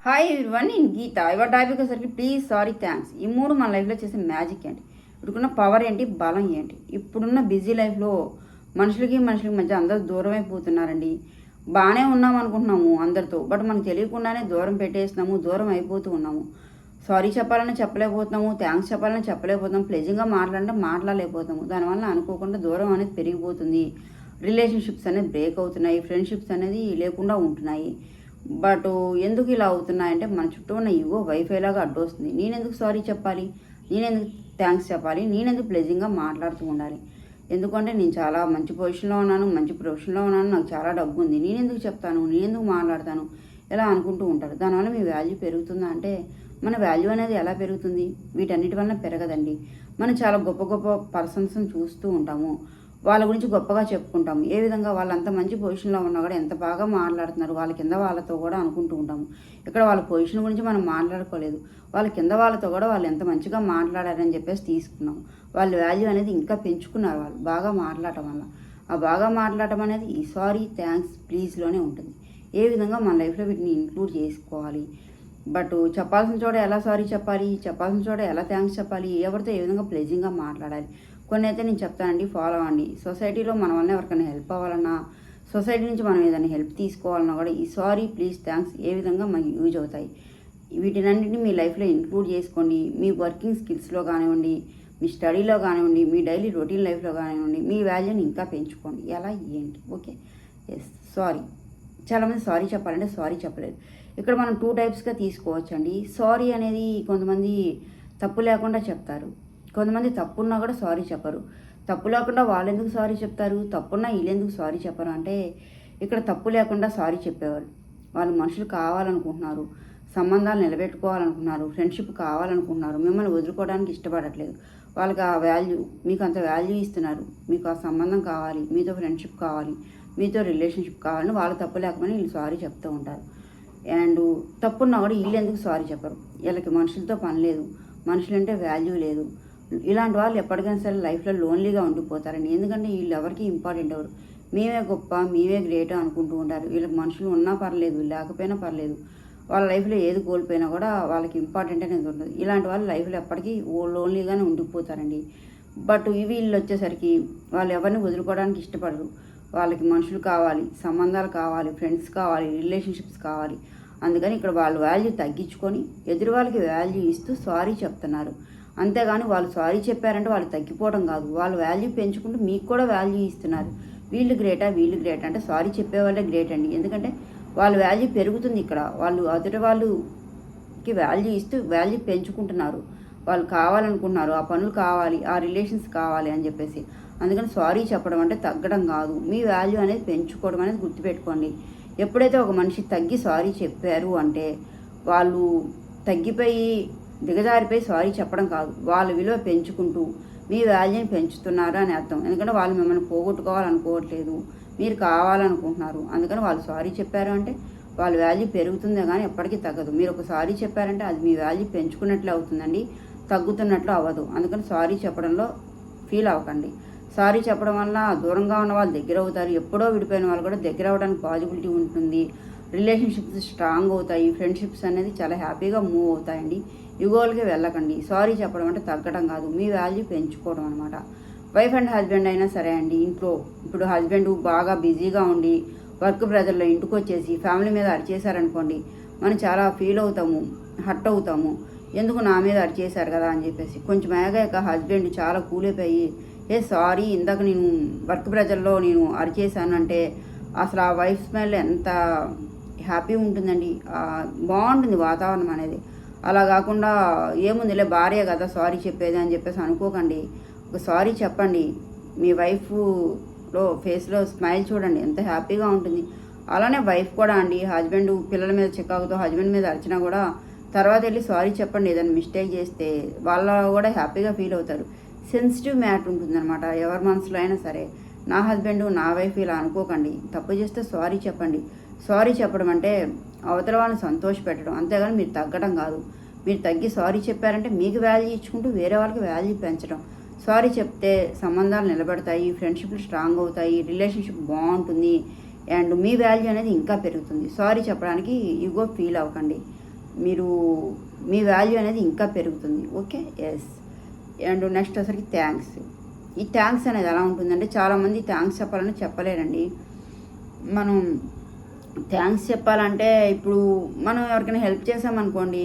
Hi everyone, నేను గీత. ఇవాళ topic వచ్చేసరికి ప్లీజ్, సారీ, థ్యాంక్స్. ఈ మూడు మన లైఫ్లో చేసే మ్యాజిక్ ఏంటి, ఇప్పుడున్న పవర్ ఏంటి, బలం ఏంటి. ఇప్పుడున్న బిజీ లైఫ్లో మనుషులకి మధ్య అందరూ దూరం అయిపోతున్నారండి. బాగానే ఉన్నాం అనుకుంటున్నాము అందరితో, బట్ మనకు తెలియకుండానే దూరం పెట్టేస్తున్నాము, దూరం అయిపోతూ ఉన్నాము. సారీ చెప్పాలని చెప్పలేకపోతున్నాము, థ్యాంక్స్ చెప్పాలని చెప్పలేకపోతున్నాము, ప్లెజింగ్గా మాట్లాడలేకపోతాము. దానివల్ల అనుకోకుండా దూరం అనేది పెరిగిపోతుంది, రిలేషన్షిప్స్ అనేది బ్రేక్ అవుతున్నాయి, ఫ్రెండ్షిప్స్ అనేది లేకుండా ఉంటున్నాయి. బట్ ఎందుకు ఇలా అవుతున్నాయంటే మన చుట్టూ ఉన్న ఈగో వైఫై లాగా అడ్డొస్తుంది. నేనెందుకు సారీ చెప్పాలి, నేనెందుకు థ్యాంక్స్ చెప్పాలి, నేనెందుకు ప్లెజింగ్గా మాట్లాడుతూ ఉండాలి, ఎందుకంటే నేను చాలా మంచి పొజిషన్లో ఉన్నాను, మంచి ప్రొఫెషన్లో ఉన్నాను, నాకు చాలా డబ్బు ఉంది, నేనెందుకు చెప్తాను, నేనెందుకు మాట్లాడతాను, ఇలా అనుకుంటూ ఉంటారు. దానివల్ల మీ వాల్యూ పెరుగుతుందా అంటే మన వాల్యూ అనేది ఎలా పెరుగుతుంది? వీటన్నిటి వల్ల పెరగదండి. మనం చాలా గొప్ప గొప్ప పర్సన్స్ని చూస్తూ ఉంటాము, వాళ్ళ గురించి గొప్పగా చెప్పుకుంటాము. ఏ విధంగా వాళ్ళు అంత మంచి పొజిషన్లో ఉన్నా కూడా ఎంత బాగా మాట్లాడుతున్నారు, వాళ్ళ కింద వాళ్ళతో కూడా అనుకుంటూ ఉంటాము. ఇక్కడ వాళ్ళ పొజిషన్ గురించి మనం మాట్లాడుకోలేదు, వాళ్ళ కింద వాళ్ళతో కూడా వాళ్ళు ఎంత మంచిగా మాట్లాడారని చెప్పేసి తీసుకున్నాము. వాళ్ళ వాల్యూ అనేది ఇంకా పెంచుకున్నారు వాళ్ళు బాగా మాట్లాడటం వల్ల. ఆ బాగా మాట్లాడటం అనేది ఈ సారీ, థ్యాంక్స్, ప్లీజ్లోనే ఉంటుంది. ఏ విధంగా మన లైఫ్లో వీటిని ఇంక్లూడ్ చేసుకోవాలి. బట్ చెప్పాల్సిన చోట ఎలా సారీ చెప్పాలి, చెప్పాల్సిన చోట ఎలా థ్యాంక్స్ చెప్పాలి, ఎవరితో ఏ విధంగా ప్లెజింగ్గా మాట్లాడాలి, కొన్ని అయితే నేను చెప్తానండి, ఫాలో అవ్వండి. సొసైటీలో మన వల్ల ఎవరికైనా హెల్ప్ అవ్వాలన్నా, సొసైటీ నుంచి మనం ఏదైనా హెల్ప్ తీసుకోవాలన్నా కూడా ఈ సారీ, ప్లీజ్, థ్యాంక్స్ ఏ విధంగా మనకి యూజ్ అవుతాయి. వీటినన్నింటినీ మీ లైఫ్లో ఇంక్లూడ్ చేసుకోండి. మీ వర్కింగ్ స్కిల్స్లో కానివ్వండి, మీ స్టడీలో కానివ్వండి, మీ డైలీ రొటీన్ లైఫ్లో కానివ్వండి, మీ వాల్యూని ఇంకా పెంచుకోండి. ఎలా ఏంటి? Okay, yes, sorry. చాలామంది సారీ చెప్పాలంటే సారీ చెప్పలేదు. ఇక్కడ మనం 2 టైప్స్గా తీసుకోవచ్చండి. సారీ అనేది కొంతమంది తప్పు లేకుండా చెప్తారు, కొంతమంది తప్పున్నా కూడా సారీ చెప్పరు. తప్పు లేకుండా వాళ్ళు ఎందుకు సారీ చెప్తారు, తప్పున్నా వీళ్ళెందుకు సారీ చెప్పరు అంటే ఇక్కడ తప్పు లేకుండా సారీ చెప్పేవారు. వాళ్ళు మనుషులు కావాలనుకుంటున్నారు, సంబంధాలు నిలబెట్టుకోవాలనుకుంటున్నారు, ఫ్రెండ్షిప్ కావాలనుకుంటున్నారు, మిమ్మల్ని వదులుకోవడానికి ఇష్టపడట్లేదు. వాళ్ళకి ఆ వాల్యూ, మీకు అంత వాల్యూ ఇస్తున్నారు, మీకు ఆ సంబంధం కావాలి, మీతో ఫ్రెండ్షిప్ కావాలి, మీతో రిలేషన్షిప్ కావాలని వాళ్ళు తప్పు లేకపోయినా వీళ్ళు సారీ చెప్తూ ఉంటారు. అండ్ తప్పున్నా కూడా వీళ్ళు ఎందుకు సారీ చెప్పరు, వీళ్ళకి మనుషులతో పని లేదు, మనుషులంటే వాల్యూ లేదు. ఇలాంటి వాళ్ళు ఎప్పటికైనా సరే లైఫ్లో లోన్లీగా ఉండిపోతారండి. ఎందుకంటే వీళ్ళు ఎవరికి ఇంపార్టెంట్ ఎవరు, మేమే గొప్ప, మేమే గ్రేట్ అనుకుంటూ ఉంటారు. వీళ్ళకి మనుషులు ఉన్నా పర్లేదు, లేకపోయినా పర్లేదు, వాళ్ళ లైఫ్లో ఏది కోల్పోయినా కూడా వాళ్ళకి ఇంపార్టెంట్ అనేది ఉంటుంది. ఇలాంటి వాళ్ళు లైఫ్లో ఎప్పటికీ లోన్లీగానే ఉండిపోతారండి. బట్ వీళ్ళు వచ్చేసరికి వాళ్ళు ఎవరిని వదులుకోవడానికి ఇష్టపడరు. వాళ్ళకి మనుషులు కావాలి, సంబంధాలు కావాలి, ఫ్రెండ్స్ కావాలి, రిలేషన్షిప్స్ కావాలి. అందుకని ఇక్కడ వాళ్ళు వాల్యూ తగ్గించుకొని ఎదురు వాళ్ళకి వాల్యూ ఇస్తూ సారీ చెప్తున్నారు. అంతేగాని వాళ్ళు సారీ చెప్పారంటే వాళ్ళు తగ్గిపోవడం కాదు, వాళ్ళు వాల్యూ పెంచుకుంటూ మీకు కూడా వాల్యూ ఇస్తున్నారు. వీళ్ళు గ్రేటా, వీళ్ళు గ్రేట్ అంటే సారీ చెప్పే వాళ్ళే గ్రేట్ అండి. ఎందుకంటే వాళ్ళ వాల్యూ పెరుగుతుంది. ఇక్కడ వాళ్ళు ఎదుటి వాళ్ళకి వాల్యూ ఇస్తూ వాల్యూ పెంచుకుంటున్నారు. వాళ్ళు కావాలనుకుంటున్నారు, ఆ పనులు కావాలి, ఆ రిలేషన్స్ కావాలి అని చెప్పేసి. అందుకని సారీ చెప్పడం అంటే తగ్గడం కాదు, మీ వాల్యూ అనేది పెంచుకోవడం అనేది గుర్తుపెట్టుకోండి. ఎప్పుడైతే ఒక మనిషి తగ్గి సారీ చెప్పారు అంటే వాళ్ళు తగ్గిపోయి దిగజారిపోయి సారీ చెప్పడం కాదు, వాళ్ళ విలువ పెంచుకుంటూ మీ వాల్యూని పెంచుతున్నారు అని అర్థం. ఎందుకంటే వాళ్ళు మిమ్మల్ని పోగొట్టుకోవాలనుకోవట్లేదు, మీరు కావాలనుకుంటున్నారు. అందుకని వాళ్ళు సారీ చెప్పారు అంటే వాళ్ళ వాల్యూ పెరుగుతుందే కానీ ఎప్పటికీ తగ్గదు. మీరు ఒక సారీ చెప్పారంటే అది మీ వాల్యూ పెంచుకున్నట్లు అవుతుందండి, తగ్గుతున్నట్లు అవ్వదు. అందుకని సారీ చెప్పడంలో ఫీల్ అవ్వకండి. సారీ చెప్పడం వల్ల దూరంగా ఉన్న వాళ్ళు దగ్గర అవుతారు, ఎప్పుడో విడిపోయిన వాళ్ళు కూడా దగ్గర అవ్వడానికి పాజిబిలిటీ ఉంటుంది, రిలేషన్షిప్స్ స్ట్రాంగ్ అవుతాయి, ఫ్రెండ్షిప్స్ అనేది చాలా హ్యాపీగా మూవ్ అవుతాయండి. యుగోలకి వెళ్ళకండి. సారీ చెప్పడం అంటే తగ్గడం కాదు, మీ వాల్యూ పెంచుకోవడం అనమాట. వైఫ్ అండ్ హస్బెండ్ అయినా సరే అండి, ఇంట్లో ఇప్పుడు హస్బెండ్ బాగా బిజీగా ఉండి వర్క్ ప్రెజర్లో ఇంటికి వచ్చేసి ఫ్యామిలీ మీద అరిచేశారనుకోండి, మనం చాలా ఫీల్ అవుతాము, హర్ట్ అవుతాము. ఎందుకు నా మీద అరిచేశారు కదా అని చెప్పేసి. కొంచెం ఆగాక హస్బెండ్ చాలా కూలిపోయి సారీ, ఇందాక నేను వర్క్ ప్రెజర్లో నేను అరిచేశాను అంటే అసలు ఆ వైఫ్ స్మెల్ ఎంత హ్యాపీ ఉంటుందండి, బాగుంటుంది వాతావరణం అనేది. అలా కాకుండా ఏముందిలే భార్య కదా సారీ చెప్పేది అని చెప్పేసి అనుకోకండి. ఒక సారీ చెప్పండి, మీ వైఫ్లో ఫేస్లో స్మైల్ చూడండి, ఎంత హ్యాపీగా ఉంటుంది. అలానే వైఫ్ కూడా అండి, హస్బెండ్ పిల్లల మీద చికాకుతో హస్బెండ్ మీద అరిచినా కూడా తర్వాత వెళ్ళి సారీ చెప్పండి. ఏదైనా మిస్టేక్ చేస్తే వాళ్ళు కూడా హ్యాపీగా ఫీల్ అవుతారు. సెన్సిటివ్ మ్యాటర్ ఉంటుందన్నమాట ఎవరి మనసులో అయినా సరే. నా హస్బెండ్, నా వైఫ్ ఇలా అనుకోకండి, తప్పు చేస్తే సారీ చెప్పండి. సారీ చెప్పడం అంటే అవతల వాళ్ళని సంతోషపెట్టడం, అంతేగాని మీరు తగ్గడం కాదు. మీరు తగ్గి సారీ చెప్పారంటే మీకు వాల్యూ ఇచ్చుకుంటూ వేరే వాళ్ళకి వాల్యూ పెంచడం. సారీ చెప్తే సంబంధాలు నిలబడతాయి, ఫ్రెండ్షిప్లు స్ట్రాంగ్ అవుతాయి, రిలేషన్షిప్ బాగుంటుంది. అండ్ మీ వాల్యూ అనేది ఇంకా పెరుగుతుంది. సారీ చెప్పడానికి ఈగో ఫీల్ అవ్వకండి, మీరు మీ వాల్యూ అనేది ఇంకా పెరుగుతుంది. Okay, yes. అండ్ నెక్స్ట్ వచ్చరికి థ్యాంక్స్. ఈ థ్యాంక్స్ అనేది ఎలా ఉంటుందంటే చాలామంది థ్యాంక్స్ చెప్పాలని చెప్పలేరండి. మనం థ్యాంక్స్ చెప్పాలంటే ఇప్పుడు మనం ఎవరికైనా హెల్ప్ చేసామనుకోండి,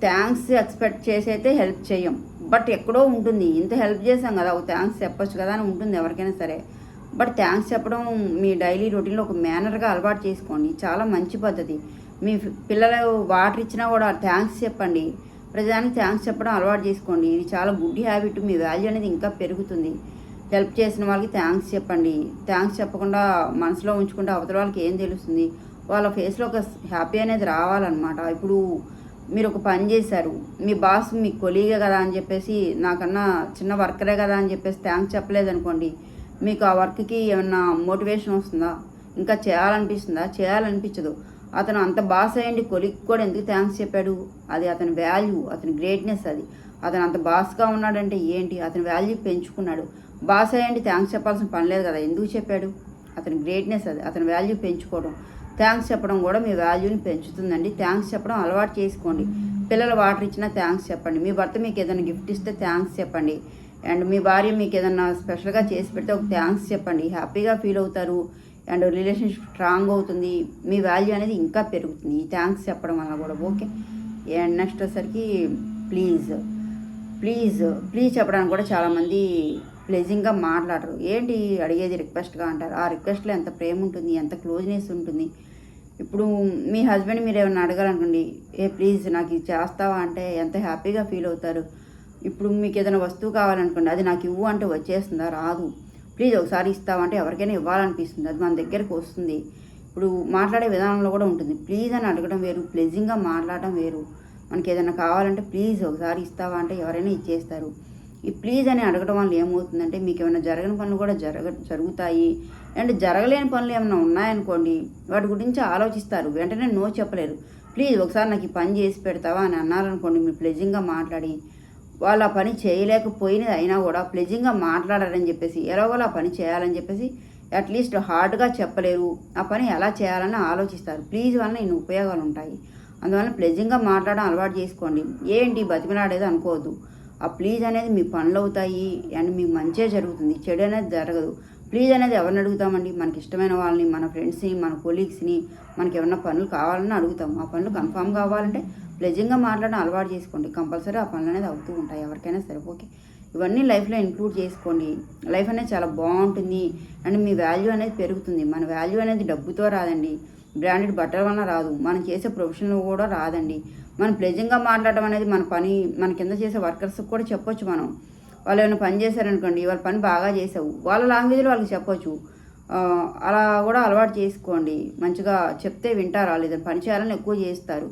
థ్యాంక్స్ ఎక్స్పెక్ట్ చేసి అయితే హెల్ప్ చేయం. బట్ ఎక్కడో ఉంటుంది, ఇంత హెల్ప్ చేసాం కదా, ఒక థ్యాంక్స్ చెప్పొచ్చు కదా అని ఉంటుంది ఎవరికైనా సరే. బట్ థ్యాంక్స్ చెప్పడం మీ డైలీ రొటీన్లో ఒక మేనర్గా అలవాటు చేసుకోండి, చాలా మంచి పద్ధతి. మీ పిల్లలు వాటర్ ఇచ్చినా కూడా థ్యాంక్స్ చెప్పండి, ప్రతిదానికి థ్యాంక్స్ చెప్పడం అలవాటు చేసుకోండి. ఇది చాలా గుడ్ హ్యాబిట్, మీ వాల్యూ అనేది ఇంకా పెరుగుతుంది. హెల్ప్ చేసిన వాళ్ళకి థ్యాంక్స్ చెప్పండి. థ్యాంక్స్ చెప్పకుండా మనసులో ఉంచుకుంటే అవతల వాళ్ళకి ఏం తెలుస్తుంది, వాళ్ళ ఫేస్లో ఒక హ్యాపీ అనేది రావాలన్నమాట. ఇప్పుడు మీరు ఒక పని చేశారు, మీ బాస్ మీ కొలీగే కదా అని చెప్పేసి, నాకన్నా చిన్న వర్కరే కదా అని చెప్పేసి థ్యాంక్స్ చెప్పలేదనుకోండి, మీకు ఆ వర్క్కి ఏమన్నా మోటివేషన్ వస్తుందా, ఇంకా చేయాలనిపిస్తుందా? చేయాలనిపించదు. అతను అంత బాస్ అయ్యండి కొలీగ్ కూడా ఎందుకు థ్యాంక్స్ చెప్పాడు? అది అతని వాల్యూ, అతని గ్రేట్నెస్. అది అతను అంత బాస్గా ఉన్నాడంటే ఏంటి, అతని వాల్యూ పెంచుకున్నాడు. బాస్ అయ్యండి థ్యాంక్స్ చెప్పాల్సిన పని లేదు కదా, ఎందుకు చెప్పాడు? అతని గ్రేట్నెస్ అది, అతని వాల్యూ పెంచుకోవడం. థ్యాంక్స్ చెప్పడం కూడా మీ వాల్యూని పెంచుతుందండి. థ్యాంక్స్ చెప్పడం అలవాటు చేసుకోండి. పిల్లలు వాటర్ ఇచ్చినా థ్యాంక్స్ చెప్పండి. మీ భర్త మీకు ఏదైనా గిఫ్ట్ ఇస్తే థ్యాంక్స్ చెప్పండి. అండ్ మీ భార్య మీకు ఏదైనా స్పెషల్గా చేసి పెడితే ఒక థ్యాంక్స్ చెప్పండి, హ్యాపీగా ఫీల్ అవుతారు. అండ్ రిలేషన్షిప్ స్ట్రాంగ్ అవుతుంది, మీ వాల్యూ అనేది ఇంకా పెరుగుతుంది ఈ థ్యాంక్స్ చెప్పడం వల్ల కూడా. ఓకే. అండ్ నెక్స్ట్ వచ్చేసరికి ప్లీజ్. ప్లీజ్ ప్లీజ్ చెప్పడానికి కూడా చాలామంది ప్లెజింగ్గా మాట్లాడరు. ఏంటి అడిగేది రిక్వెస్ట్గా అంటారు. ఆ రిక్వెస్ట్లో ఎంత ప్రేమ ఉంటుంది, ఎంత క్లోజ్నెస్ ఉంటుంది. ఇప్పుడు మీ హస్బెండ్ మీరు ఏమైనా అడగాలనుకోండి, ప్లీజ్ నాకు ఇది చేస్తావా అంటే ఎంత హ్యాపీగా ఫీల్ అవుతారు. ఇప్పుడు మీకు ఏదైనా వస్తువు కావాలనుకోండి, అది నాకు ఇవ్వు అంటే వచ్చేస్తుందా? రాదు. ప్లీజ్ ఒకసారి ఇస్తావంటే ఎవరికైనా ఇవ్వాలనిపిస్తుంది, అది మన దగ్గరకు వస్తుంది. ఇప్పుడు మాట్లాడే విధానంలో కూడా ఉంటుంది. ప్లీజ్ అని అడగడం వేరు, ప్లెజింగ్గా మాట్లాడడం వేరు. మనకి ఏదైనా కావాలంటే ప్లీజ్ ఒకసారి ఇస్తావా అంటే ఎవరైనా ఇచ్చేస్తారు. ఈ ప్లీజ్ అని అడగడం వల్ల ఏమవుతుందంటే మీకు ఏమైనా జరగని పనులు కూడా జరుగుతాయి. అండ్ జరగలేని పనులు ఏమైనా ఉన్నాయనుకోండి, వాటి గురించి ఆలోచిస్తారు, వెంటనే నో చెప్పలేరు. ప్లీజ్ ఒకసారి నాకు ఈ పని చేసి పెడతావా అని అన్నారనుకోండి, మీరు ప్లెజింగ్గా మాట్లాడి వాళ్ళు ఆ పని చేయలేకపోయినది అయినా కూడా ప్లెజింగ్గా మాట్లాడారని చెప్పేసి ఎలాగోలా ఆ పని చేయాలని చెప్పేసి అట్లీస్ట్ హార్డ్గా చెప్పలేరు. ఆ పని ఎలా చేయాలని ఆలోచిస్తారు. ప్లీజ్ వల్ల ఇన్ని ఉపయోగాలు ఉంటాయి. అందువల్ల ప్లెజింగ్గా మాట్లాడడం అలవాటు చేసుకోండి. ఏంటి బతిమలాడేది అనుకోవద్దు. ఆ ప్లీజ్ అనేది మీ పనులు అవుతాయి అండ్ మీకు మంచిగా జరుగుతుంది, చెడు అనేది జరగదు. ప్లీజ్ అనేది ఎవరిని అడుగుతామండి? మనకి ఇష్టమైన వాళ్ళని, మన ఫ్రెండ్స్ని, మన కొలీగ్స్ని, మనకి ఏమన్నా పనులు కావాలని అడుగుతాం. ఆ పనులు కన్ఫామ్ కావాలంటే ప్లెజింగ్గా మాట్లాడడం అలవాటు చేసుకోండి. కంపల్సరీ ఆ పనులు అనేది అవుతూ ఉంటాయి ఎవరికైనా సరే. ఓకే, ఇవన్నీ లైఫ్లో ఇంక్లూడ్ చేసుకోండి. లైఫ్ అనేది చాలా బాగుంటుంది అండ్ మీ వాల్యూ అనేది పెరుగుతుంది. మన వాల్యూ అనేది డబ్బుతో రాదండి, బ్రాండెడ్ బట్టల వల్ల రాదు, మనం చేసే ప్రొఫెషన్లో కూడా రాదండి. మనం ప్లెజింగ్గా మాట్లాడడం అనేది మన పని, మన కింద చేసే వర్కర్స్కి కూడా చెప్పొచ్చు. మనం వాళ్ళు ఏమైనా పని చేశారనుకోండి, వాళ్ళ పని బాగా చేసావు, వాళ్ళ లాంగ్వేజ్లో వాళ్ళకి చెప్పొచ్చు. అలా కూడా అలవాటు చేసుకోండి. మంచిగా చెప్తే వింటారు, వాళ్ళు ఏదైనా పని చేయాలని ఎక్కువ చేస్తారు.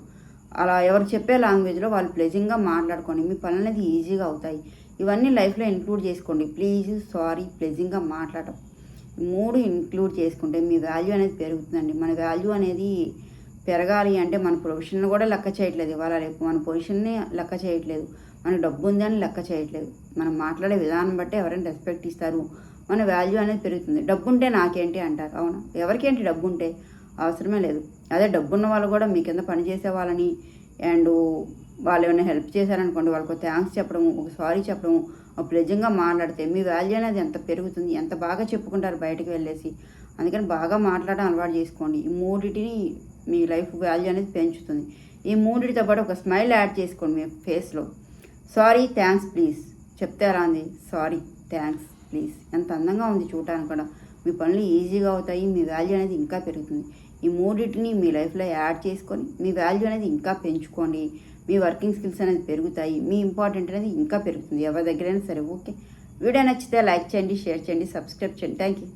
అలా ఎవరు చెప్పే లాంగ్వేజ్లో వాళ్ళు ప్లెజింగ్గా మాట్లాడుకోండి, మీ పనులు అనేది ఈజీగా అవుతాయి. ఇవన్నీ లైఫ్లో ఇంక్లూడ్ చేసుకోండి. ప్లీజ్, సారీ, ప్లెజింగ్గా మాట్లాడటం, మూడు ఇంక్లూడ్ చేసుకుంటే మీ వాల్యూ అనేది పెరుగుతుందండి. మన వాల్యూ అనేది పెరగాలి అంటే మన ప్రొఫెషన్ కూడా లెక్క చేయట్లేదు, ఇవాళ రేపు మన పొజిషన్ని లెక్క చేయట్లేదు, మనకు డబ్బు ఉంది అని లెక్క చేయట్లేదు. మనం మాట్లాడే విధానం బట్టి ఎవరైనా రెస్పెక్ట్ ఇస్తారు, మన వాల్యూ అనేది పెరుగుతుంది. డబ్బు ఉంటే నాకేంటి అంటారు. అవునా, ఎవరికేంటి డబ్బు ఉంటే? అవసరమే లేదు. అదే డబ్బున్న వాళ్ళు కూడా మీ కింద పనిచేసే వాళ్ళని అండ్ వాళ్ళు ఏమైనా హెల్ప్ చేశారనుకోండి, వాళ్ళకు థ్యాంక్స్ చెప్పడము, ఒక సారీ చెప్పడము, ప్లెజింగ్గా మాట్లాడితే మీ వాల్యూ అనేది ఎంత పెరుగుతుంది, ఎంత బాగా చెప్పుకుంటారు బయటకు వెళ్ళేసి. అందుకని బాగా మాట్లాడడం అలవాటు చేసుకోండి. ఈ మూడింటిని మీ లైఫ్ వాల్యూ అనేది పెంచుతుంది. ఈ మూడింటితో పాటు ఒక స్మైల్ యాడ్ చేసుకోండి మీ ఫేస్లో. సారీ, థ్యాంక్స్, ప్లీజ్ చెప్తే అలా ఉంది. సారీ, థ్యాంక్స్, ప్లీజ్ ఎంత అందంగా ఉంది చూడటానికి కూడా. మీ పనులు ఈజీగా అవుతాయి, మీ వాల్యూ అనేది ఇంకా పెరుగుతుంది. ఈ మూడింటిని మీ లైఫ్లో యాడ్ చేసుకొని మీ వాల్యూ అనేది ఇంకా పెంచుకోండి. మీ వర్కింగ్ స్కిల్స్ అనేది పెరుగుతాయి, మీ ఇంపార్టెంట్ అనేది ఇంకా పెరుగుతుంది ఎవరి దగ్గరైనా సరే. ఓకే, వీడియో నచ్చితే లైక్ చేయండి, షేర్ చేయండి, సబ్స్క్రైబ్ చేయండి. Thank you.